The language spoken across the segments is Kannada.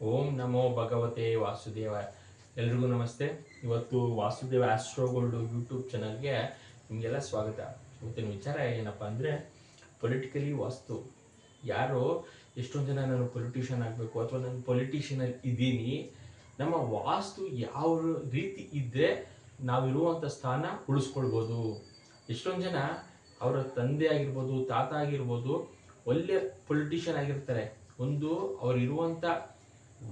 ಓಂ ನಮೋ ಭಗವತೆ ವಾಸುದೇವ. ಎಲ್ರಿಗೂ ನಮಸ್ತೆ. ಇವತ್ತು ವಾಸುದೇವ ಆಸ್ಟ್ರೋಗೋಲ್ಡ್ ಯೂಟ್ಯೂಬ್ ಚಾನಲ್ಗೆ ನಿಮಗೆಲ್ಲ ಸ್ವಾಗತ. ಇವತ್ತಿನ ವಿಚಾರ ಏನಪ್ಪ ಅಂದರೆ ಪೊಲಿಟಿಕಲಿ ವಾಸ್ತು. ಯಾರು ಎಷ್ಟೊಂದು ಜನ ನಾನು ಪೊಲಿಟಿಷಿಯನ್ ಆಗಬೇಕು ಅಥವಾ ನಾನು ಪೊಲಿಟಿಷಿಯನಲ್ಲಿ ಇದ್ದೀನಿ, ನಮ್ಮ ವಾಸ್ತು ಯಾವ ರೀತಿ ಇದ್ದರೆ ನಾವಿರುವಂಥ ಸ್ಥಾನ ಉಳಿಸ್ಕೊಳ್ಬೋದು. ಎಷ್ಟೊಂದು ಜನ ಅವರ ತಂದೆ ಆಗಿರ್ಬೋದು, ತಾತ ಆಗಿರ್ಬೋದು, ಒಳ್ಳೆ ಪೊಲಿಟಿಷಿಯನ್ ಆಗಿರ್ತಾರೆ. ಒಂದು ಅವರಿರುವಂಥ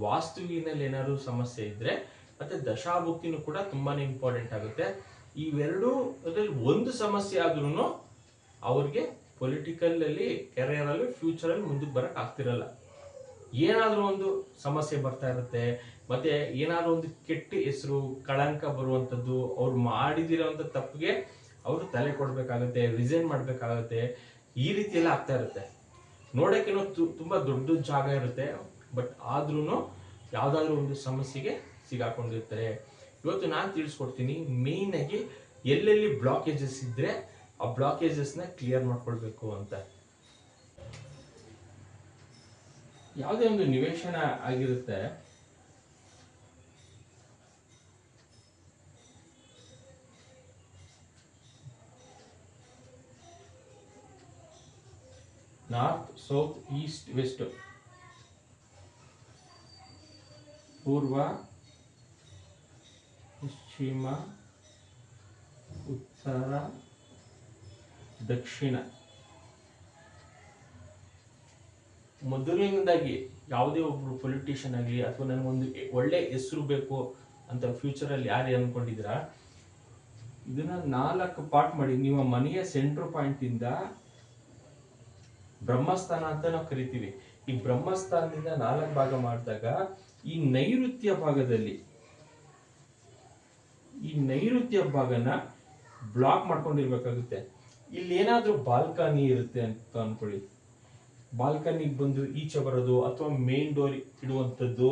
ವಾಸ್ತುವಿನಲ್ಲಿ ಏನಾದ್ರು ಸಮಸ್ಯೆ ಇದ್ರೆ ಮತ್ತೆ ದಶಾಭುಕ್ತಿನೂ ಕೂಡ ತುಂಬಾನೇ ಇಂಪಾರ್ಟೆಂಟ್ ಆಗುತ್ತೆ. ಇವೆರಡೂ ಅದ್ರಲ್ಲಿ ಒಂದು ಸಮಸ್ಯೆ ಆದ್ರೂ ಅವ್ರಿಗೆ ಪೊಲಿಟಿಕಲ್ ಅಲ್ಲಿ ಕೆರಿಯರ್ ಅಲ್ಲಿ ಫ್ಯೂಚರ್ ಅಲ್ಲಿ ಮುಂದಕ್ಕೆ ಬರಕ್ ಆಗ್ತಿರಲ್ಲ. ಏನಾದ್ರೂ ಒಂದು ಸಮಸ್ಯೆ ಬರ್ತಾ ಇರುತ್ತೆ, ಮತ್ತೆ ಏನಾದ್ರೂ ಒಂದು ಕೆಟ್ಟ ಹೆಸರು ಕಳಂಕ ಬರುವಂತದ್ದು, ಅವ್ರು ಮಾಡಿದಿರೋಂಥ ತಪ್ಪಿಗೆ ಅವರು ತಲೆ ಕೊಡ್ಬೇಕಾಗತ್ತೆ, ರಿಸೈನ್ ಮಾಡ್ಬೇಕಾಗತ್ತೆ. ಈ ರೀತಿ ಎಲ್ಲ ಆಗ್ತಾ ಇರುತ್ತೆ. ನೋಡೋಕೇನೋ ತುಂಬಾ ದೊಡ್ಡ ಜಾಗ ಇರುತ್ತೆ, ಬಟ್ ಆದ್ರೂ ಯಾವ್ದಾದ್ರು ಒಂದು ಸಮಸ್ಯೆಗೆ ಸಿಗಾಕೊಂಡಿರ್ತಾರೆ. ಇವತ್ತು ನಾನು ತಿಳಿಸ್ಕೊಡ್ತೀನಿ ಮೇನ್ ಆಗಿ ಎಲ್ಲೆಲ್ಲಿ ಬ್ಲಾಕೇಜಸ್ ಇದ್ರೆ ಆ ಬ್ಲಾಕೇಜಸ್ ನ ಕ್ಲಿಯರ್ ಮಾಡ್ಕೊಳ್ಬೇಕು ಅಂತ. ಯಾವುದೇ ಒಂದು ನಿವೇಶನ ಆಗಿರುತ್ತೆ, ನಾರ್ತ್, ಸೌತ್, ಈಸ್ಟ್, ವೆಸ್ಟ್, ಪೂರ್ವ, ಪಶ್ಚಿಮ, ಉತ್ತರ, ದಕ್ಷಿಣ. ಮೊದಲನೇದಾಗಿ ಯಾವುದೇ ಒಬ್ರು ಪೊಲಿಟಿಷಿಯನ್ ಆಗಲಿ ಅಥವಾ ನನಗೊಂದು ಒಳ್ಳೆ ಹೆಸರು ಬೇಕು ಅಂತ ಫ್ಯೂಚರ್ ಅಲ್ಲಿ ಯಾರು ಅನ್ಕೊಂಡಿದ್ರ, ಇದನ್ನ 4 ಪಾರ್ಟ್ ಮಾಡಿ ನಿಮ್ಮ ಮನೆಯ ಸೆಂಟ್ರ್ ಪಾಯಿಂಟ್ ಇಂದ ಬ್ರಹ್ಮಸ್ಥಾನ ಅಂತ ನಾವು ಕರಿತೀವಿ. ಈ ಬ್ರಹ್ಮಸ್ಥಾನದಿಂದ 4 ಭಾಗ ಮಾಡಿದಾಗ ಈ ನೈಋತ್ಯ ಭಾಗನ ಬ್ಲಾಕ್ ಮಾಡ್ಕೊಂಡಿರ್ಬೇಕಾಗುತ್ತೆ. ಇಲ್ಲಿ ಏನಾದ್ರೂ ಬಾಲ್ಕನಿ ಇರುತ್ತೆ ಅಂತ ಅನ್ಕೊಳ್ಳಿ, ಬಾಲ್ಕನಿಗೆ ಬಂದು ಈಚೆ ಬರೋದು ಅಥವಾ ಮೇನ್ ಡೋರ್ ಇಡುವಂಥದ್ದು.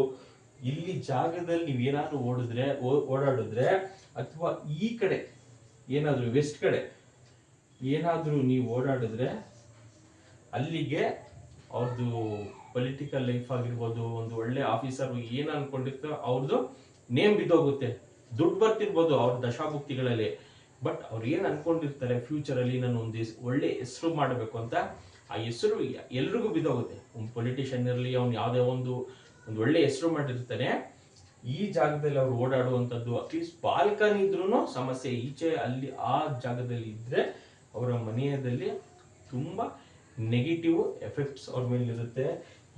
ಇಲ್ಲಿ ಜಾಗದಲ್ಲಿ ನೀವೇನಾದ್ರೂ ಓಡಾಡಿದ್ರೆ ಅಥವಾ ಈ ಕಡೆ ಏನಾದ್ರೂ ವೆಸ್ಟ್ ಕಡೆ ಏನಾದ್ರೂ ನೀವು ಓಡಾಡಿದ್ರೆ ಅಲ್ಲಿಗೆ ಅವ್ರದ್ದು ಪೊಲಿಟಿಕಲ್ ಲೈಫ್ ಆಗಿರ್ಬೋದು, ಒಂದು ಒಳ್ಳೆ ಆಫೀಸರ್ ಏನ್ ಅನ್ಕೊಂಡಿರ್ತಾರೋ ಅವ್ರದ್ದು ನೇಮ್ ಬಿದ್ದೋಗುತ್ತೆ. ದುಡ್ಡು ಬರ್ತಿರ್ಬೋದು ಅವ್ರ ದಶಾಭುಕ್ತಿಗಳಲ್ಲಿ, ಬಟ್ ಅವ್ರು ಏನ್ ಅನ್ಕೊಂಡಿರ್ತಾರೆ ಫ್ಯೂಚರ್ ಅಲ್ಲಿ ನಾನು ಒಂದು ಒಳ್ಳೆ ಹೆಸರು ಮಾಡಬೇಕು ಅಂತ, ಆ ಹೆಸರು ಎಲ್ರಿಗೂ ಬಿದ್ದೋಗುತ್ತೆ. ಒಂದು ಪೊಲಿಟಿಷಿಯನ್ ಇರಲಿ, ಅವ್ನು ಯಾವುದೇ ಒಂದು ಒಳ್ಳೆ ಹೆಸರು ಮಾಡಿರ್ತಾನೆ, ಈ ಜಾಗದಲ್ಲಿ ಅವ್ರು ಓಡಾಡುವಂಥದ್ದು ಅಟ್ಲೀಸ್ಟ್ ಬಾಲ್ಕನಿ ಇದ್ರೂ ಸಮಸ್ಯೆ. ಈಚೆ ಅಲ್ಲಿ ಆ ಜಾಗದಲ್ಲಿ ಇದ್ರೆ ಅವರ ಮನೆಯಲ್ಲಿ ತುಂಬಾ ನೆಗೆಟಿವ್ ಎಫೆಕ್ಟ್ಸ್ ಅವ್ರ ಮೇಲೆ ಇರುತ್ತೆ.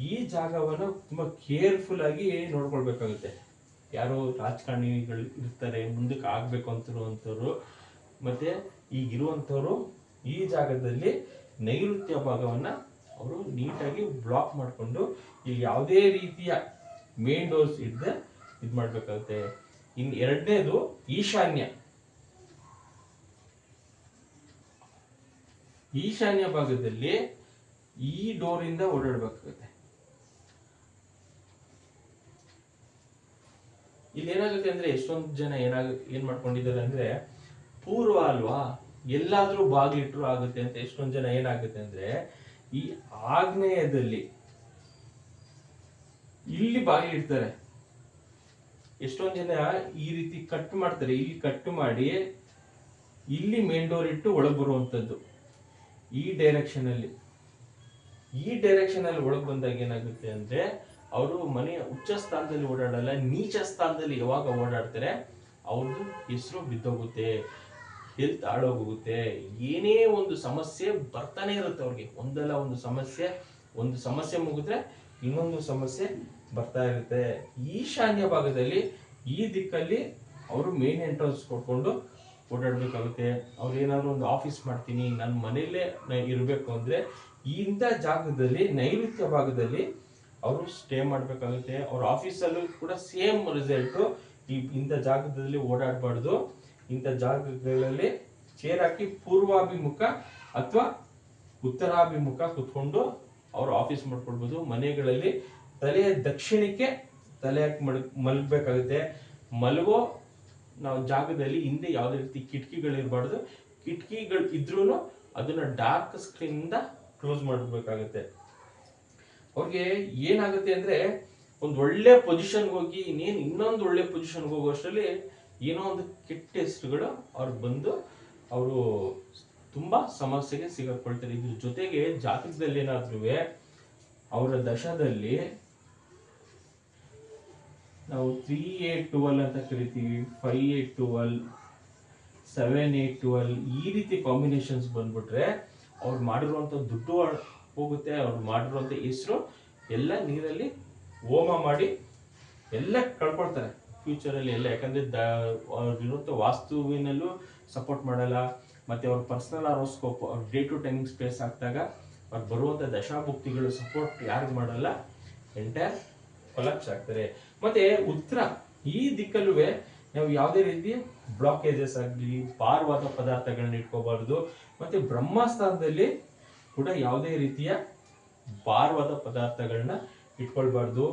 ಈ ಜಾಗವನ್ನು ತುಂಬಾ ಕೇರ್ಫುಲ್ ಆಗಿ ನೋಡ್ಕೊಳ್ಬೇಕಾಗುತ್ತೆ. ಯಾರು ರಾಜಕಾರಣಿಗಳು ಇರ್ತಾರೆ, ಮುಂದಕ್ಕೆ ಆಗ್ಬೇಕು ಅಂತಿರುವಂಥವ್ರು ಮತ್ತೆ ಈಗಿರುವಂಥವ್ರು ಈ ಜಾಗದಲ್ಲಿ ನೈಋತ್ಯ ಭಾಗವನ್ನ ಅವರು ನೀಟಾಗಿ ಬ್ಲಾಕ್ ಮಾಡಿಕೊಂಡು ಇಲ್ಲಿ ಯಾವುದೇ ರೀತಿಯ ಮೇನ್ ಡೋರ್ಸ್ ಇದ್ದೆ ಇದು ಮಾಡ್ಬೇಕಾಗುತ್ತೆ. ಇನ್ನು ಎರಡನೇದು ಈಶಾನ್ಯ ಭಾಗದಲ್ಲಿ ಈ ಡೋರ್ ಇಂದ ಓಡಾಡ್ಬೇಕಾಗುತ್ತೆ. ಇಲ್ಲಿ ಏನಾಗುತ್ತೆ ಅಂದ್ರೆ ಎಷ್ಟೊಂದು ಜನ ಏನ್ ಮಾಡ್ಕೊಂಡಿದ್ದಾರೆ ಅಂದ್ರೆ, ಪೂರ್ವ ಅಲ್ವಾ ಎಲ್ಲಾದ್ರೂ ಬಾಗಿಲಿಟ್ರು ಆಗುತ್ತೆ ಅಂತ ಎಷ್ಟೊಂದು ಜನ ಏನಾಗುತ್ತೆ ಅಂದ್ರೆ ಈ ಆಗ್ನೇಯದಲ್ಲಿ ಇಲ್ಲಿ ಬಾಗಿಲಿಡ್ತಾರೆ. ಎಷ್ಟೊಂದು ಜನ ಈ ರೀತಿ ಕಟ್ ಮಾಡ್ತಾರೆ, ಇಲ್ಲಿ ಕಟ್ ಮಾಡಿ ಇಲ್ಲಿ ಮೇನ್ ಡೋರ್ ಇಟ್ಟು ಒಳಗ್ ಬರುವಂತದ್ದು. ಈ ಡೈರೆಕ್ಷನ್ ಅಲ್ಲಿ ಒಳಗ್ ಬಂದಾಗ ಏನಾಗುತ್ತೆ ಅಂದ್ರೆ ಅವರು ಮನೆಯ ಉಚ್ಚ ಸ್ಥಾನದಲ್ಲಿ ಓಡಾಡಲ್ಲ, ನೀಚ ಸ್ಥಾನದಲ್ಲಿ ಯಾವಾಗ ಓಡಾಡ್ತಾರೆ ಅವ್ರದ್ದು ಹೆಸರು ಬಿದ್ದೋಗುತ್ತೆ, ಹೆಲ್ತ್ ಹಾಳೋಗುತ್ತೆ, ಏನೇ ಒಂದು ಸಮಸ್ಯೆ ಬರ್ತಾನೆ ಇರುತ್ತೆ ಅವ್ರಿಗೆ. ಒಂದಲ್ಲ ಒಂದು ಸಮಸ್ಯೆ ಮುಗಿದ್ರೆ ಇನ್ನೊಂದು ಸಮಸ್ಯೆ ಬರ್ತಾ ಇರುತ್ತೆ. ಈಶಾನ್ಯ ಭಾಗದಲ್ಲಿ ಈ ದಿಕ್ಕಲ್ಲಿ ಅವರು ಮೇನ್ ಎಂಟ್ರೆನ್ಸ್ ಕೊಟ್ಕೊಂಡು ಓಡಾಡ್ಬೇಕಾಗುತ್ತೆ. ಅವ್ರು ಏನಾದ್ರು ಒಂದು ಆಫೀಸ್ ಮಾಡ್ತೀನಿ, ನನ್ನ ಮನೆಯಲ್ಲೇ ಇರಬೇಕು ಅಂದ್ರೆ ಇಂಥ ಜಾಗದಲ್ಲಿ ನೈಋತ್ಯ ಭಾಗದಲ್ಲಿ ಅವರು ಸ್ಟೇ ಮಾಡ್ಬೇಕಾಗುತ್ತೆ. ಅವ್ರ ಆಫೀಸಲ್ಲೂ ಕೂಡ ಸೇಮ್ ರಿಸಲ್ಟ್. ಇಂಥ ಜಾಗದಲ್ಲಿ ಓಡಾಡಬಾರ್ದು. ಇಂಥ ಜಾಗಗಳಲ್ಲಿ ಚೇರ್ ಹಾಕಿ ಪೂರ್ವಾಭಿಮುಖ ಅಥವಾ ಉತ್ತರಾಭಿಮುಖ ಕುತ್ಕೊಂಡು ಅವ್ರು ಆಫೀಸ್ ಮಾಡ್ಕೊಳ್ಬೋದು. ಮನೆಗಳಲ್ಲಿ ತಲೆಯ ದಕ್ಷಿಣಕ್ಕೆ ತಲೆ ಹಾಕಿ ಮಲಗಬೇಕಾಗುತ್ತೆ. ಮಲಗೋ ನಾವು ಜಾಗದಲ್ಲಿ ಹಿಂದೆ ಯಾವುದೇ ರೀತಿ ಕಿಟಕಿಗಳಿರಬಾರ್ದು. ಕಿಟಕಿಗಳು ಇದ್ರೂ ಅದನ್ನ ಡಾರ್ಕ್ ಸ್ಕ್ರೀನ್ ಇಂದ ಕ್ಲೋಸ್ ಮಾಡಬೇಕಾಗುತ್ತೆ. ಅವ್ರಿಗೆ ಏನಾಗುತ್ತೆ ಅಂದ್ರೆ ಒಂದು ಒಳ್ಳೆ ಪೊಸಿಷನ್ಗೆ ಹೋಗಿ ಇನ್ನೊಂದು ಒಳ್ಳೆ ಪೊಸಿಷನ್ಗೆ ಹೋಗುವಷ್ಟರಲ್ಲಿ ಏನೋ ಒಂದು ಕೆಟ್ಟ ಹೆಸರುಗಳು ಅವ್ರಿಗೆ ಬಂದು ಅವರು ತುಂಬಾ ಸಮಸ್ಯೆಗೆ ಸಿಗಾಕೊಳ್ತಾರೆ. ಇದ್ರ ಜೊತೆಗೆ ಜಾತಕದಲ್ಲಿ ಏನಾದ್ರೂ ಅವರ ದಶದಲ್ಲಿ ನಾವು 3-8-12 ಅಂತ ಕರಿತೀವಿ, 5-8-12, 7-8-12 ಈ ರೀತಿ ಕಾಂಬಿನೇಷನ್ಸ್ ಬಂದ್ಬಿಟ್ರೆ ಅವ್ರು ಮಾಡಿರುವಂತ ದುಡ್ಡು ಹೋಗುತ್ತೆ, ಅವ್ರು ಮಾಡಿರುವಂತ ಹೆಸರು ಎಲ್ಲ ನೀರಲ್ಲಿ ಹೋಮ ಮಾಡಿ ಎಲ್ಲ ಕಳ್ಕೊಳ್ತಾರೆ ಫ್ಯೂಚರಲ್ಲಿ ಎಲ್ಲ. ಯಾಕಂದ್ರೆ ಅವ್ರಿರುವಂತ ವಾಸ್ತುವಿನಲ್ಲೂ ಸಪೋರ್ಟ್ ಮಾಡಲ್ಲ, ಮತ್ತೆ ಅವ್ರ ಪರ್ಸನಲ್ ಆರೋಸ್ಕೋಪ್ ಅವ್ರ ಡೇ ಟು ಟೈಮಿಂಗ್ ಸ್ಪೇಸ್ ಹಾಕಿದಾಗ ಅವ್ರು ಬರುವಂತ ದಶಾಭುಕ್ತಿಗಳು ಸಪೋರ್ಟ್ ಯಾರಿಗೂ ಮಾಡಲ್ಲ, ಎಂಟೈರ್ ಕೊಲಾಪ್ಸ್ ಆಗ್ತಾರೆ. ಮತ್ತೆ ಉತ್ತರ ಈ ದಿಕ್ಕಲ್ಲೂ ನಾವು ಯಾವುದೇ ರೀತಿ ಬ್ಲಾಕೇಜಸ್ ಆಗಲಿ ಭಾರವಾದ ಪದಾರ್ಥಗಳನ್ನ ಇಟ್ಕೋಬಾರ್ದು. ಮತ್ತೆ ಬ್ರಹ್ಮಸ್ಥಾನದಲ್ಲಿ ಕೂಡ ಯಾವುದೇ ರೀತಿಯ ಭಾರವಾದ ಪದಾರ್ಥಗಳನ್ನ ಇಟ್ಕೊಳ್ಬಾರ್ದು.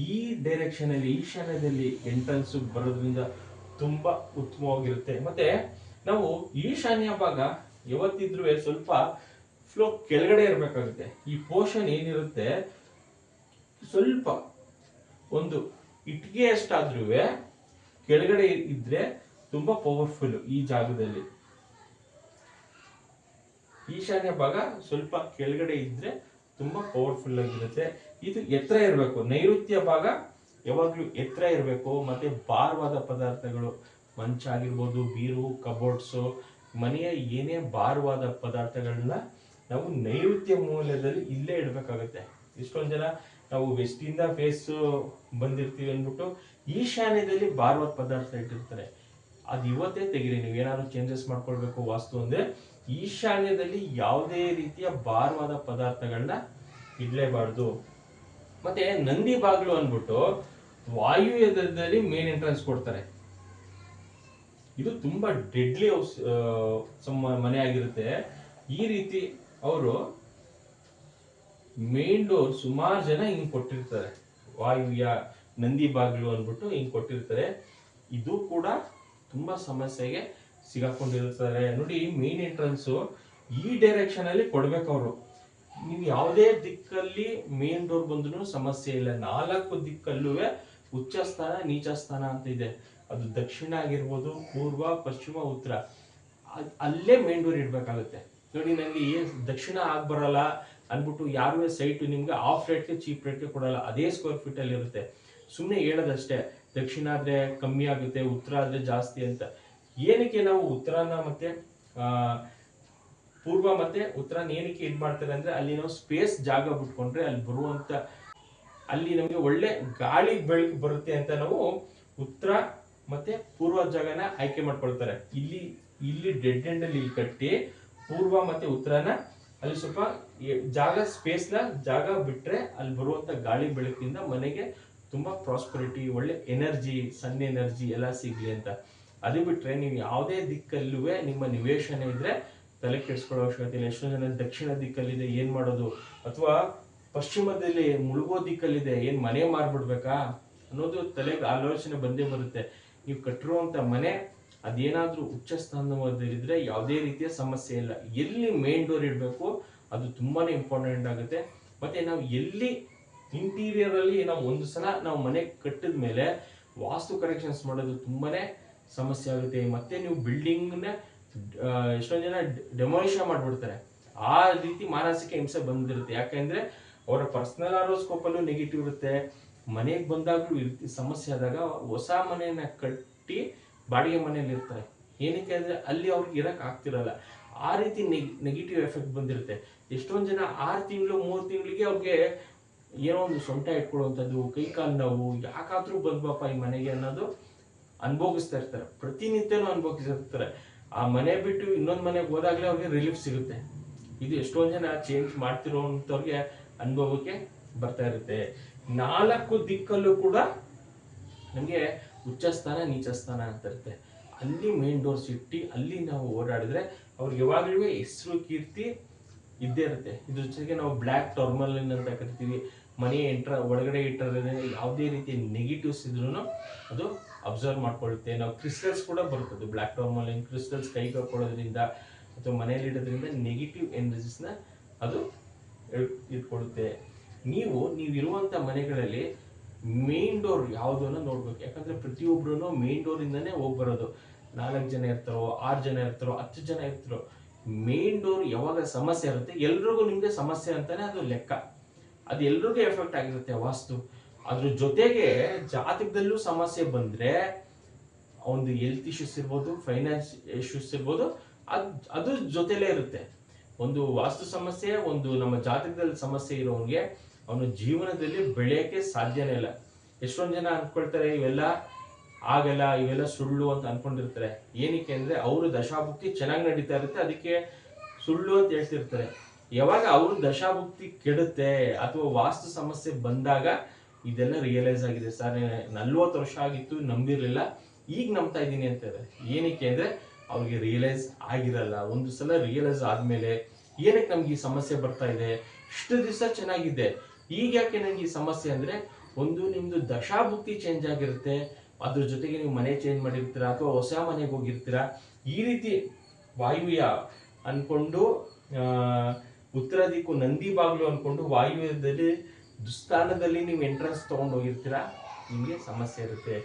ಈ ಡೈರೆಕ್ಷನ್ ಅಲ್ಲಿ ಈಶಾನ್ಯದಲ್ಲಿ ಎಂಟ್ರೆನ್ಸ್ ಬರೋದ್ರಿಂದ ತುಂಬಾ ಉತ್ತಮವಾಗಿರುತ್ತೆ. ಮತ್ತೆ ನಾವು ಈಶಾನ್ಯ ಭಾಗ ಯಾವತ್ತಿದ್ರೂ ಸ್ವಲ್ಪ ಫ್ಲೋ ಕೆಳಗಡೆ ಇರಬೇಕಾಗುತ್ತೆ. ಈ ಪೋರ್ಷನ್ ಏನಿರುತ್ತೆ ಸ್ವಲ್ಪ ಒಂದು ಇಟ್ಟಿಗೆ ಅಷ್ಟಾದ್ರೂ ಕೆಳಗಡೆ ಇದ್ರೆ ತುಂಬಾ ಪವರ್ಫುಲ್. ಈ ಜಾಗದಲ್ಲಿ ಈಶಾನ್ಯ ಭಾಗ ಸ್ವಲ್ಪ ಕೆಳಗಡೆ ಇದ್ರೆ ತುಂಬಾ ಪವರ್ಫುಲ್ ಆಗಿರುತ್ತೆ. ಇದು ಎತ್ತರ ಇರಬೇಕು, ನೈಋತ್ಯ ಭಾಗ ಯಾವಾಗ್ಲೂ ಎತ್ತರ ಇರಬೇಕು. ಮತ್ತೆ ಭಾರವಾದ ಪದಾರ್ಥಗಳು ಮಂಚ ಆಗಿರ್ಬೋದು, ಬೀರು, ಕಬೋರ್ಡ್ಸು, ಮನೆಯ ಏನೇ ಭಾರವಾದ ಪದಾರ್ಥಗಳನ್ನ ನಾವು ನೈಋತ್ಯ ಮೂಲದಲ್ಲಿ ಇಲ್ಲೇ ಇಡಬೇಕಾಗುತ್ತೆ. ಇಷ್ಟೊಂದು ಜನ ನಾವು ವೆಸ್ಟ್ ಇಂದ ಫೇಸ್ ಬಂದಿರ್ತೀವಿ ಅಂದ್ಬಿಟ್ಟು ಈಶಾನ್ಯದಲ್ಲಿ ಭಾರವಾದ ಪದಾರ್ಥ ಇಟ್ಟಿರ್ತಾರೆ. ಅದು ಇವತ್ತೇ ತೆಗಿರಿ. ನೀವು ಏನಾದ್ರು ಚೇಂಜಸ್ ಮಾಡ್ಕೊಳ್ಬೇಕು ವಾಸ್ತು ಅಂದ್ರೆ ಈಶಾನ್ಯದಲ್ಲಿ ಯಾವುದೇ ರೀತಿಯ ಭಾರವಾದ ಪದಾರ್ಥಗಳನ್ನ ಇಡ್ಲೇಬಾರ್ದು. ಮತ್ತೆ ನಂದಿ ಬಾಗ್ಲು ಅಂದ್ಬಿಟ್ಟು ವಾಯುವ್ಯದಲ್ಲಿ ಮೇನ್ ಎಂಟ್ರೆನ್ಸ್ ಕೊಡ್ತಾರೆ. ಇದು ತುಂಬಾ ಡೆಡ್ಲಿ ಹೌಸ್ ಮನೆ ಆಗಿರುತ್ತೆ. ಈ ರೀತಿ ಅವರು ಮೇನ್ ಡೋರ್ ಸುಮಾರು ಜನ ಹಿಂಗ್ ಕೊಟ್ಟಿರ್ತಾರೆ, ವಾಯುವ್ಯ ನಂದಿ ಬಾಗ್ಲು ಅಂದ್ಬಿಟ್ಟು ಹಿಂಗ್ ಕೊಟ್ಟಿರ್ತಾರೆ. ಇದು ಕೂಡ ತುಂಬಾ ಸಮಸ್ಯೆಗೆ ಸಿಗಾಕೊಂಡಿರ್ತಾರೆ. ನೋಡಿ, ಮೇನ್ ಎಂಟ್ರೆನ್ಸ್ ಈ ಡೈರೆಕ್ಷನ್ ಅಲ್ಲಿ ಕೊಡ್ಬೇಕು ಅವರು. ನೀವು ಯಾವುದೇ ದಿಕ್ಕಲ್ಲಿ ಮೇನ್ ಡೋರ್ ಬಂದ್ರು ಸಮಸ್ಯೆ ಇಲ್ಲ. 4 ದಿಕ್ಕಲ್ಲೂ ಉಚ್ಚ ಸ್ಥಾನ ನೀಚ ಸ್ಥಾನ ಅಂತ ಇದೆ. ಅದು ದಕ್ಷಿಣ ಆಗಿರ್ಬೋದು, ಪೂರ್ವ, ಪಶ್ಚಿಮ, ಉತ್ತರ, ಅಲ್ಲೇ ಮೇನ್ ಡೋರ್ ಇಡ್ಬೇಕಾಗುತ್ತೆ. ನೋಡಿ, ನನಗೆ ದಕ್ಷಿಣ ಬರಲ್ಲ ಅನ್ಬಿಟ್ಟು ಯಾರು ಸೈಟ್ ನಿಮ್ಗೆ ಆಫ್ ರೇಟ್ಗೆ ಚೀಪ್ ರೇಟ್ಗೆ ಕೊಡಲ್ಲ. ಅದೇ ಸ್ಕ್ವೇರ್ ಫೀಟ್ ಅಲ್ಲಿ ಇರುತ್ತೆ. ಸುಮ್ಮನೆ ಹೇಳೋದಷ್ಟೇ, ದಕ್ಷಿಣ ಆದ್ರೆ ಕಮ್ಮಿ ಆಗುತ್ತೆ, ಉತ್ತರ ಆದ್ರೆ ಜಾಸ್ತಿ ಅಂತ. ಏನಕ್ಕೆ ನಾವು ಉತ್ತರನ ಮತ್ತೆ ಪೂರ್ವ ಮತ್ತೆ ಉತ್ತರನ ಏನಕ್ಕೆ ಇದ್ ಮಾಡ್ತಾರೆ ಅಂದ್ರೆ ಅಲ್ಲಿ ನಾವು ಸ್ಪೇಸ್ ಜಾಗ ಬಿಟ್ಕೊಂಡ್ರೆ ಅಲ್ಲಿ ನಮಗೆ ಒಳ್ಳೆ ಗಾಳಿ ಬೆಳಕು ಬರುತ್ತೆ ಅಂತ ನಾವು ಉತ್ತರ ಮತ್ತೆ ಪೂರ್ವ ಜಾಗನ ಆಯ್ಕೆ ಮಾಡ್ಕೊಳ್ತಾರೆ. ಇಲ್ಲಿ ಡೆಡ್ ಎಂಡ್ ಅಲ್ಲಿ ಕಟ್ಟಿ ಪೂರ್ವ ಮತ್ತೆ ಉತ್ತರನ ಅಲ್ಲಿ ಸ್ವಲ್ಪ ಜಾಗ ಬಿಟ್ರೆ ಅಲ್ಲಿ ಬರುವಂತ ಗಾಳಿ ಬೆಳಕಿಂದ ಮನೆಗೆ ತುಂಬಾ ಪ್ರಾಸ್ಪರಿಟಿ, ಒಳ್ಳೆ ಎನರ್ಜಿ, ಸನ್ ಎನರ್ಜಿ ಎಲ್ಲ ಸಿಗ್ಲಿ ಅಂತ. ಅದು ಬಿಟ್ರೆ ನೀವು ಯಾವುದೇ ದಿಕ್ಕಲ್ಲೂ ನಿಮ್ಮ ನಿವೇಶನ ಇದ್ರೆ ತಲೆ ಕೆಡಿಸ್ಕೊಳ್ಳೋ ಅವಶ್ಯಕತೆ ಇಲ್ಲ. ಎಷ್ಟೋ ಜನ ದಕ್ಷಿಣ ದಿಕ್ಕಲ್ಲಿದೆ ಏನ್ ಮಾಡೋದು, ಅಥವಾ ಪಶ್ಚಿಮದಲ್ಲಿ ಮುಳುಗೋ ದಿಕ್ಕಲ್ಲಿದೆ ಏನ್ ಮನೆ ಮಾರ್ಬಿಡ್ಬೇಕಾ ಅನ್ನೋದು ತಲೆಗೆ ಆಲೋಚನೆ ಬಂದೇ ಬರುತ್ತೆ. ನೀವು ಕಟ್ಟಿರುವಂತ ಮನೆ ಅದೇನಾದ್ರೂ ಉಚ್ಚ ಸ್ಥಾನದಲ್ಲಿದ್ರೆ ಯಾವುದೇ ರೀತಿಯ ಸಮಸ್ಯೆ ಇಲ್ಲ. ಎಲ್ಲಿ ಮೇನ್ ಡೋರ್ ಇಡಬೇಕು ಅದು ತುಂಬಾನೇ ಇಂಪಾರ್ಟೆಂಟ್ ಆಗುತ್ತೆ. ಮತ್ತೆ ನಾವು ಎಲ್ಲಿ ಇಂಟೀರಿಯರ್ ಅಲ್ಲಿ ನಾವು ಒಂದು ಸಲ ನಾವು ಮನೆ ಕಟ್ಟಿದ ಮೇಲೆ ವಾಸ್ತು ಕರೆಕ್ಷನ್ಸ್ ಮಾಡೋದು ತುಂಬಾನೇ ಸಮಸ್ಯೆ ಆಗುತ್ತೆ. ಮತ್ತೆ ನೀವು ಬಿಲ್ಡಿಂಗ್ ನ ಎಷ್ಟೊಂದು ಜನ ಡೆಮಾಲಿಷನ್ ಮಾಡ್ಬಿಡ್ತಾರೆ. ಆ ರೀತಿ ಮಾನಸಿಕ ಹಿಂಸೆ ಬಂದಿರುತ್ತೆ. ಯಾಕಂದ್ರೆ ಅವರ ಪರ್ಸನಲ್ ಆರೋಸ್ಕೋಪ್ ಅಲ್ಲೂ ನೆಗೆಟಿವ್ ಇರುತ್ತೆ. ಮನೆಗೆ ಬಂದಾಗ್ಲೂ ಸಮಸ್ಯೆ ಆದಾಗ ಹೊಸ ಮನೆಯನ್ನ ಕಟ್ಟಿ ಬಾಡಿಗೆ ಮನೆಯಲ್ಲಿ ಇರ್ತಾರೆ. ಏನಕ್ಕೆ ಅಂದ್ರೆ ಅಲ್ಲಿ ಅವ್ರಿಗೆ ಇರಕ್ ಆಗ್ತಿರಲ್ಲ. ಆ ರೀತಿ ನೆಗೆಟಿವ್ ಎಫೆಕ್ಟ್ ಬಂದಿರುತ್ತೆ. ಎಷ್ಟೊಂದು ಜನ 6 ತಿಂಗಳು 3 ತಿಂಗಳಿಗೆ ಅವ್ರಿಗೆ ಏನೋ ಒಂದು ಸೊಂಟ ಇಟ್ಕೊಳ್ಳುವಂಥದ್ದು, ಕೈ ಕಾಲು ನೋವು, ಯಾಕಾದ್ರೂ ಬಂದ್ಬಪ್ಪ ಈ ಮನೆಗೆ ಅನ್ನೋದು ಅನುಭವಿಸ್ತಾ ಇರ್ತಾರೆ. ಪ್ರತಿನಿತ್ಯನೂ ಅನುಭವಿಸ್ತಿರ್ತಾರೆ. ಆ ಮನೆ ಬಿಟ್ಟು ಇನ್ನೊಂದು ಮನೆಗೆ ಹೋದಾಗ್ಲೇ ಅವ್ರಿಗೆ ರಿಲೀಫ್ ಸಿಗುತ್ತೆ. ಇದು ಎಷ್ಟೊಂದು ಜನ ಚೇಂಜ್ ಮಾಡ್ತಿರೋಂಥವ್ರಿಗೆ ಅನುಭವಕ್ಕೆ ಬರ್ತಾ ಇರುತ್ತೆ. 4 ದಿಕ್ಕಲ್ಲೂ ಕೂಡ ನಮಗೆ ಉಚ್ಚ ಸ್ಥಾನ ನೀಚ ಸ್ಥಾನ ಅಂತ ಇರುತ್ತೆ. ಅಲ್ಲಿ ಮೇನ್ ಡೋರ್ಸ್ ಇಟ್ಟು ಅಲ್ಲಿ ನಾವು ಓಡಾಡಿದ್ರೆ ಅವ್ರಿಗೆ ಯಾವಾಗ್ಲೂ ಹೆಸರು ಕೀರ್ತಿ ಇದ್ದೇ ಇರುತ್ತೆ. ಇದ್ರ ಜೊತೆಗೆ ನಾವು ಬ್ಲ್ಯಾಕ್ ಟರ್ಮಲಿನ್ ಅಂತ ಕರಿತೀವಿ. ಮನೆ ಒಳಗಡೆ ಇಟ್ಟರೆ ಯಾವುದೇ ರೀತಿ ನೆಗೆಟಿವ್ಸ್ ಇದ್ರೂ ಅದು ಅಬ್ಸರ್ವ್ ಮಾಡ್ಕೊಳ್ಳುತ್ತೆ. ನಾವು ಕ್ರಿಸ್ಟಲ್ಸ್ ಕೂಡ ಬರ್ತದೆ, ಬ್ಲ್ಯಾಕ್ ಟರ್ಮಲಿನ್ ಕ್ರಿಸ್ಟಲ್ಸ್ ಕೈ ಹಾಕೊಳ್ಳೋದ್ರಿಂದ ಅಥವಾ ಮನೆಯಲ್ಲಿ ಇಡೋದ್ರಿಂದ ನೆಗೆಟಿವ್ ಎನರ್ಜಿಸ್ನ ಅದು ಇಟ್ಕೊಳ್ಳುತ್ತೆ. ನೀವಿರುವಂಥ ಮನೆಗಳಲ್ಲಿ ಮೇನ್ ಡೋರ್ ಯಾವುದು ಅನ್ನೋ ನೋಡ್ಬೇಕು. ಯಾಕಂದ್ರೆ ಪ್ರತಿಯೊಬ್ರು ಮೇನ್ ಡೋರ್ ಇಂದಾನೆ ಹೋಗಿ ಬರೋದು. 4 ಜನ ಇರ್ತಾರೋ, 6 ಜನ ಇರ್ತಾರೋ, 10 ಜನ ಇರ್ತಾರೋ, ಮೇನ್ ಡೋರ್ ಯಾವಾಗ ಸಮಸ್ಯೆ ಇರುತ್ತೆ ಎಲ್ರಿಗೂ ನಿಮ್ಗೆ ಸಮಸ್ಯೆ ಅಂತಾನೆ ಅದು ಲೆಕ್ಕ. ಅದು ಎಲ್ರಿಗೂ ಎಫೆಕ್ಟ್ ಆಗಿರುತ್ತೆ ವಾಸ್ತು. ಅದ್ರ ಜೊತೆಗೆ ಜಾತಕದಲ್ಲೂ ಸಮಸ್ಯೆ ಬಂದ್ರೆ ಒಂದು ಹೆಲ್ತ್ ಇಶ್ಯೂಸ್ ಇರ್ಬೋದು, ಫೈನಾನ್ಸ್ ಇಶ್ಯೂಸ್ ಇರ್ಬೋದು, ಅದು ಜೊತೆಲೇ ಇರುತ್ತೆ. ಒಂದು ವಾಸ್ತು ಸಮಸ್ಯೆ, ಒಂದು ನಮ್ಮ ಜಾತಕದಲ್ಲಿ ಸಮಸ್ಯೆ ಇರೋನ್ಗೆ ಅವನು ಜೀವನದಲ್ಲಿ ಬೆಳೆಯಕ್ಕೆ ಸಾಧ್ಯನೇ ಇಲ್ಲ. ಎಷ್ಟೊಂದು ಜನ ಅನ್ಕೊಳ್ತಾರೆ ಇವೆಲ್ಲ ಆಗಲ್ಲ, ಇವೆಲ್ಲ ಸುಳ್ಳು ಅಂತ ಅನ್ಕೊಂಡಿರ್ತಾರೆ. ಏನಕ್ಕೆ ಅಂದ್ರೆ ಅವರು ದಶಾಭುಕ್ತಿ ಚೆನ್ನಾಗಿ ನಡೀತಾ ಇರುತ್ತೆ, ಅದಕ್ಕೆ ಸುಳ್ಳು ಅಂತ ಹೇಳ್ತಿರ್ತಾರೆ. ಯಾವಾಗ ಅವ್ರ ದಶಾಭುಕ್ತಿ ಕೆಡುತ್ತೆ ಅಥವಾ ವಾಸ್ತು ಸಮಸ್ಯೆ ಬಂದಾಗ ಇದೆಲ್ಲ ರಿಯಲೈಸ್ ಆಗಿದೆ. ಸರ್ 40 ವರ್ಷ ಆಗಿತ್ತು ನಂಬಿರ್ಲಿಲ್ಲ, ಈಗ ನಂಬ್ತಾ ಇದ್ದೀನಿ ಅಂತಾರೆ. ಏನಕ್ಕೆ ಅಂದ್ರೆ ಅವ್ರಿಗೆ ರಿಯಲೈಸ್ ಆಗಿರಲ್ಲ. ಒಂದು ಸಲ ರಿಯಲೈಸ್ ಆದ್ಮೇಲೆ ಏನಕ್ಕೆ ನಮ್ಗೆ ಈ ಸಮಸ್ಯೆ ಬರ್ತಾ ಇದೆ, ಇಷ್ಟು ದಿವಸ ಚೆನ್ನಾಗಿದೆ, ಈಗ ಯಾಕೆ ನಂಗೆ ಈ ಸಮಸ್ಯೆ ಅಂದ್ರೆ ಒಂದು ನಿಮ್ದು ದಶಾಭುಕ್ತಿ ಚೇಂಜ್ ಆಗಿರುತ್ತೆ, ಅದ್ರ ಜೊತೆಗೆ ನೀವು ಮನೆ ಚೇಂಜ್ ಮಾಡಿರ್ತೀರಾ ಅಥವಾ ಹೊಸ ಮನೆಗೆ ಹೋಗಿರ್ತೀರಾ. ಈ ರೀತಿ ವಾಯುವ್ಯ ಅನ್ಕೊಂಡು ಉತ್ತರ ದಿಕ್ಕು ನಂದಿ ಬಾಗ್ಲು ಅನ್ಕೊಂಡು ವಾಯುವ್ಯದಲ್ಲಿ ದುಸ್ಥಾನದಲ್ಲಿ ನೀವು ಎಂಟ್ರೆನ್ಸ್ ತಗೊಂಡು ಹೋಗಿರ್ತೀರಾ, ನಿಮ್ಗೆ ಸಮಸ್ಯೆ ಇರುತ್ತೆ.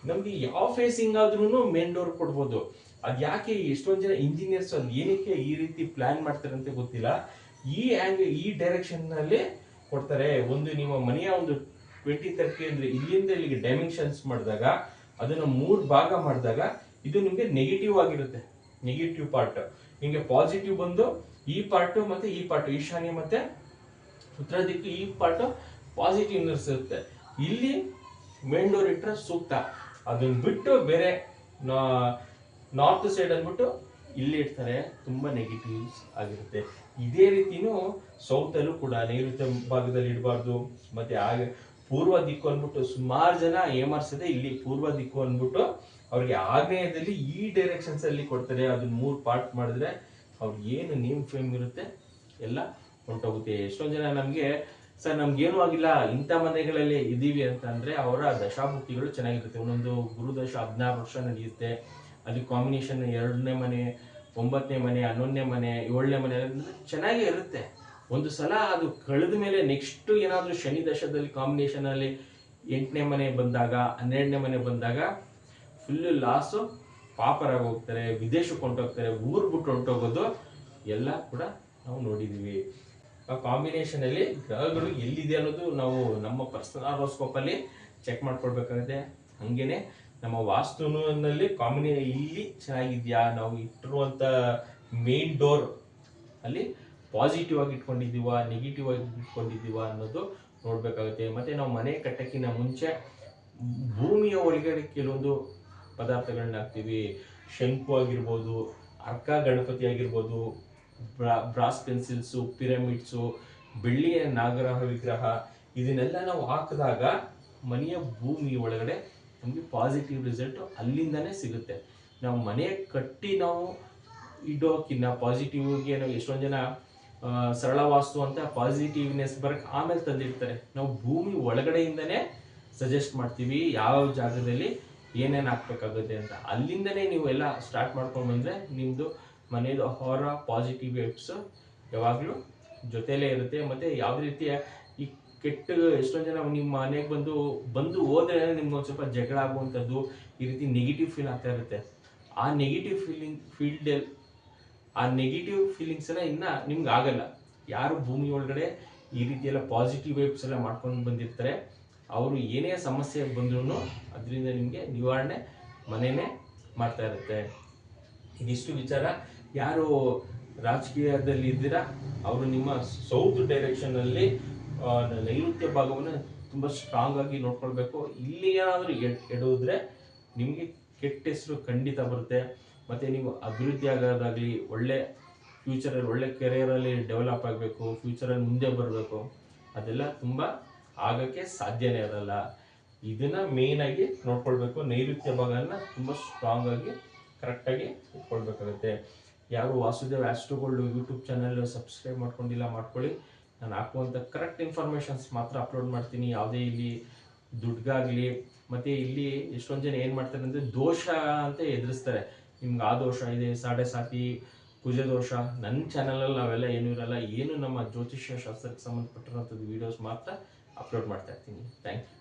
ನಮ್ಗೆ ಯಾವ ಫೇಸಿಂಗ್ ಆದ್ರೂ ಮೇನ್ ಡೋರ್ ಕೊಡ್ಬೋದು. ಅದ್ ಯಾಕೆ ಎಷ್ಟೊಂದು ಜನ ಇಂಜಿನಿಯರ್ಸ್ ಅಲ್ಲಿ ಏನಕ್ಕೆ ಈ ರೀತಿ ಪ್ಲಾನ್ ಮಾಡ್ತಾರೆ ಅಂತ ಗೊತ್ತಿಲ್ಲ. ಈ ಡೈರೆಕ್ಷನ್ ನಲ್ಲಿ ಕೊಡ್ತಾರೆ. ಒಂದು ನಿಮ್ಮ ಮನೆಯ ಒಂದು 20-30 ಅಂದ್ರೆ ಇಲ್ಲಿಂದ ಇಲ್ಲಿಗೆ ಡೈಮೆನ್ಷನ್ಸ್ ಮಾಡಿದಾಗ ಅದನ್ನ 3 ಭಾಗ ಮಾಡಿದಾಗ ಇದು ನಿಮ್ಗೆ ನೆಗೆಟಿವ್ ಆಗಿರುತ್ತೆ. ನೆಗೆಟಿವ್ ಪಾರ್ಟ್ ನಿಮ್ಗೆ ಪಾಸಿಟಿವ್ ಬಂದು ಈ ಪಾರ್ಟ್ ಮತ್ತೆ ಈ ಪಾರ್ಟ್, ಈಶಾನ್ಯ ಮತ್ತೆ ಉತ್ತರ ದಿಕ್ಕು, ಈ ಪಾರ್ಟ್ ಪಾಸಿಟಿವ್ ಇರುತ್ತೆ. ಇಲ್ಲಿ ಮೇನ್ ಡೋರ್ ಇಟ್ಟರೆ ಸೂಕ್ತ. ಅದನ್ನ ಬಿಟ್ಟು ಬೇರೆ ನಾರ್ತ್ ಸೈಡ್ ಅಂದ್ಬಿಟ್ಟು ಇಲ್ಲಿ ಇಡ್ತಾರೆ, ತುಂಬಾ ನೆಗೆಟಿವ್ಸ್ ಆಗಿರುತ್ತೆ. ಇದೇ ರೀತಿನೂ ಸೌತ್ ಅಲ್ಲೂ ಕೂಡ ನೈಋತ್ಯ ಭಾಗದಲ್ಲಿ ಇಡಬಾರ್ದು. ಮತ್ತೆ ಪೂರ್ವ ದಿಕ್ಕು ಅಂದ್ಬಿಟ್ಟು ಸುಮಾರು ಜನ ಏಮಾರ್ಸದೆ ಇಲ್ಲಿ ಪೂರ್ವ ದಿಕ್ಕು ಅಂದ್ಬಿಟ್ಟು ಅವ್ರಿಗೆ ಆಗ್ನೇಯದಲ್ಲಿ ಈ ಡೈರೆಕ್ಷನ್ಸ್ ಅಲ್ಲಿ ಕೊಡ್ತಾರೆ. ಅದನ್ನ 3 ಪಾರ್ಟ್ ಮಾಡಿದ್ರೆ ಅವ್ರಿಗೆ ಏನು ನೇಮ್ ಫೇಮ್ ಇರುತ್ತೆ ಎಲ್ಲ ಹೊಂಟೋಗುತ್ತೆ. ಎಷ್ಟೊಂದು ಜನ ನಮ್ಗೆ ಸರ್ ನಮ್ಗೇನು ಆಗಿಲ್ಲ, ಇಂಥ ಮನೆಗಳಲ್ಲಿ ಇದೀವಿ ಅಂತ ಅಂದ್ರೆ ಅವರ ದಶಾಭುಕ್ತಿಗಳು ಚೆನ್ನಾಗಿರುತ್ತೆ. ಒಂದೊಂದು ಗುರುದಶ 16 ವರ್ಷ ನಡೆಯುತ್ತೆ. ಅಲ್ಲಿ ಕಾಂಬಿನೇಷನ್ 2ನೇ ಮನೆ, 9ನೇ ಮನೆ, 11ನೇ ಮನೆ, 7ನೇ ಮನೆ ಚೆನ್ನಾಗೇ ಇರುತ್ತೆ. ಒಂದು ಸಲ ಅದು ಕಳೆದ ಮೇಲೆ ನೆಕ್ಸ್ಟ್ ಏನಾದ್ರೂ ಶನಿ ದಶದಲ್ಲಿ ಕಾಂಬಿನೇಷನ್ ಅಲ್ಲಿ 8ನೇ ಮನೆ ಬಂದಾಗ, 12ನೇ ಮನೆ ಬಂದಾಗ ಫುಲ್ ಲಾಸು, ಪಾಪರಾಗಿ ಹೋಗ್ತಾರೆ, ವಿದೇಶಕ್ಕೆ ಹೊಂಟೋಗ್ತಾರೆ, ಊರ್ ಬಿಟ್ಟು ಹೊಂಟೋಗೋದು ಎಲ್ಲ ಕೂಡ ನಾವು ನೋಡಿದೀವಿ. ಆ ಕಾಂಬಿನೇಷನ್ ಅಲ್ಲಿ ಗ್ರಹಗಳು ಎಲ್ಲಿದೆ ಅನ್ನೋದು ನಾವು ನಮ್ಮ ಪರ್ಸನಲ್ ಹಾರೋಸ್ಕೋಪ್ ಅಲ್ಲಿ ಚೆಕ್ ಮಾಡ್ಕೊಳ್ಬೇಕಾಗುತ್ತೆ. ಹಂಗೇನೆ ನಮ್ಮ ವಾಸ್ತುನಲ್ಲಿ ಇಲ್ಲಿ ಚೆನ್ನಾಗಿದ್ಯಾ, ನಾವು ಇಟ್ಟಿರುವಂತ ಮೇನ್ ಡೋರ್ ಅಲ್ಲಿ ಪಾಸಿಟಿವ್ ಆಗಿ ಇಟ್ಕೊಂಡಿದ್ದೀವ, ನೆಗೆಟಿವ್ ಆಗಿ ಇಟ್ಕೊಂಡಿದ್ದೀವ ಅನ್ನೋದು ನೋಡ್ಬೇಕಾಗುತ್ತೆ. ಮತ್ತೆ ನಾವು ಮನೆ ಕಟ್ಟಕ್ಕಿಂತ ಮುಂಚೆ ಭೂಮಿಯ ಒಳಗಡೆ ಕೆಲವೊಂದು ಪದಾರ್ಥಗಳನ್ನ ಹಾಕ್ತಿವಿ. ಶಂಕು ಆಗಿರ್ಬೋದು, ಅರ್ಕ ಗಣಪತಿ ಆಗಿರ್ಬೋದು, ಬ್ರಾಸ್ ಪೆನ್ಸಿಲ್ಸು, ಪಿರಮಿಡ್ಸು, ಬೆಳ್ಳಿಯ ನಾಗರಹ ವಿಗ್ರಹ, ಇದನ್ನೆಲ್ಲ ನಾವು ಹಾಕಿದಾಗ ಮನೆಯ ಭೂಮಿ ಒಳಗಡೆ ನಮಗೆ ಪಾಸಿಟಿವ್ ರಿಸಲ್ಟ್ ಅಲ್ಲಿಂದಾನೇ ಸಿಗುತ್ತೆ. ನಾವು ಮನೆ ಕಟ್ಟಿ ನಾವು ಇಡೋಕಿನ್ನ ಪಾಸಿಟಿವ್ಗೆ ನಾವು ಎಷ್ಟೊಂದು ಜನ ಸರಳ ವಾಸ್ತು ಅಂತ ಪಾಸಿಟಿವ್ನೆಸ್ ಬರಕ್ ಆಮೇಲೆ ತಂದಿರ್ತಾರೆ. ನಾವು ಭೂಮಿ ಒಳಗಡೆಯಿಂದನೇ ಸಜೆಸ್ಟ್ ಮಾಡ್ತೀವಿ ಯಾವ ಜಾಗದಲ್ಲಿ ಏನೇನು ಹಾಕ್ಬೇಕಾಗುತ್ತೆ ಅಂತ. ಅಲ್ಲಿಂದನೇ ನೀವು ಎಲ್ಲ ಸ್ಟಾರ್ಟ್ ಮಾಡ್ಕೊಂಡು ಬಂದ್ರೆ ನಿಮ್ದು ಮನೆಯದು ಹೊರ ಪಾಸಿಟಿವ್ ವೇವ್ಸ್ ಯಾವಾಗಲೂ ಜೊತೆಲೇ ಇರುತ್ತೆ. ಮತ್ತೆ ಯಾವುದೇ ರೀತಿಯ ಈ ಕೆಟ್ಟ ಎಷ್ಟೊಂದು ಜನ ನಿಮ್ಮ ಮನೆಗೆ ಬಂದು ಹೋದ್ರೆ ನಿಮ್ಗೆ ಒಂದು ಸ್ವಲ್ಪ ಜಗಳ ಆಗುವಂಥದ್ದು, ಈ ರೀತಿ ನೆಗೆಟಿವ್ ಫೀಲ್ ಆಗ್ತಾ ಇರುತ್ತೆ. ಆ ನೆಗೆಟಿವ್ ಫೀಲಿಂಗ್ಸ್ ಎಲ್ಲ ಇನ್ನ ನಿಮ್ಗೆ ಆಗಲ್ಲ. ಯಾರು ಭೂಮಿ ಒಳಗಡೆ ಈ ರೀತಿ ಎಲ್ಲ ಪಾಸಿಟಿವ್ ವೇವ್ಸ್ ಎಲ್ಲ ಮಾಡ್ಕೊಂಡು ಬಂದಿರ್ತಾರೆ, ಅವರು ಏನೇ ಸಮಸ್ಯೆ ಬಂದ್ರು ಅದರಿಂದ ನಿಮಗೆ ನಿವಾರಣೆ ಮನೆಯೇ ಮಾಡ್ತಾ ಇರುತ್ತೆ. ಇದಿಷ್ಟು ವಿಚಾರ. ಯಾರು ರಾಜಕೀಯದಲ್ಲಿ ಇದ್ದೀರಾ ಅವರು ನಿಮ್ಮ ಸೌತ್ ಡೈರೆಕ್ಷನ್ ಅಲ್ಲಿ ನೈಋತ್ಯ ಭಾಗವನ್ನು ತುಂಬಾ ಸ್ಟ್ರಾಂಗ್ ಆಗಿ ನೋಡ್ಕೊಳ್ಬೇಕು. ಇಲ್ಲಿ ಏನಾದರೂ ಎಡುವುದ್ರೆ ನಿಮಗೆ ಕೆಟ್ಟ ಹೆಸರು ಖಂಡಿತ ಬರುತ್ತೆ. ಮತ್ತೆ ನೀವು ಅಭಿವೃದ್ಧಿ ಆಗೋದಾಗ್ಲಿ, ಒಳ್ಳೆ ಫ್ಯೂಚರಲ್ಲಿ ಒಳ್ಳೆ ಕೆರಿಯರಲ್ಲಿ ಡೆವಲಪ್ ಆಗಬೇಕು, ಫ್ಯೂಚರಲ್ಲಿ ಮುಂದೆ ಬರಬೇಕು, ಅದೆಲ್ಲ ತುಂಬ ಆಗಕ್ಕೆ ಸಾಧ್ಯನೇ ಇರಲ್ಲ. ಇದನ್ನ ಮೇನ್ ಆಗಿ ನೋಡ್ಕೊಳ್ಬೇಕು. ನೈಋತ್ಯ ಭಾಗನ ತುಂಬ ಸ್ಟ್ರಾಂಗ್ ಆಗಿ ಕರೆಕ್ಟಾಗಿ ಇಟ್ಕೊಳ್ಬೇಕಾಗುತ್ತೆ. ಯಾರು ವಾಸುದೇವ್ ಆಸ್ಟ್ರೋಗೋಲ್ಡ್ ಯೂಟ್ಯೂಬ್ ಚಾನಲ್ ಸಬ್ಸ್ಕ್ರೈಬ್ ಮಾಡ್ಕೊಂಡಿಲ್ಲ ಮಾಡ್ಕೊಳ್ಳಿ. ನಾನು ಹಾಕುವಂಥ ಕರೆಕ್ಟ್ ಇನ್ಫಾರ್ಮೇಷನ್ಸ್ ಮಾತ್ರ ಅಪ್ಲೋಡ್ ಮಾಡ್ತೀನಿ. ಯಾವುದೇ ಇಲ್ಲಿ ದುಡ್ಗಾಗಲಿ. ಮತ್ತು ಇಲ್ಲಿ ಎಷ್ಟೊಂದು ಜನ ಏನು ಮಾಡ್ತಾರೆ ಅಂದರೆ ದೋಷ ಅಂತ ಎದುರಿಸ್ತಾರೆ. ನಿಮ್ಗೆ ಆ ದೋಷ ಇದೆ, ಸಾಡೆ ಸಾತಿ, ಕುಜ ದೋಷ. ನನ್ನ ಚಾನಲಲ್ಲಿ ಅವೆಲ್ಲ ಏನೂ ಇರಲ್ಲ. ಏನು ನಮ್ಮ ಜ್ಯೋತಿಷ್ಯ ಶಾಸ್ತ್ರಕ್ಕೆ ಸಂಬಂಧಪಟ್ಟಿರೋಂಥದ್ದು ವೀಡಿಯೋಸ್ ಮಾತ್ರ ಅಪ್ಲೋಡ್ ಮಾಡ್ತಾ ಇರ್ತೀನಿ. Thank you.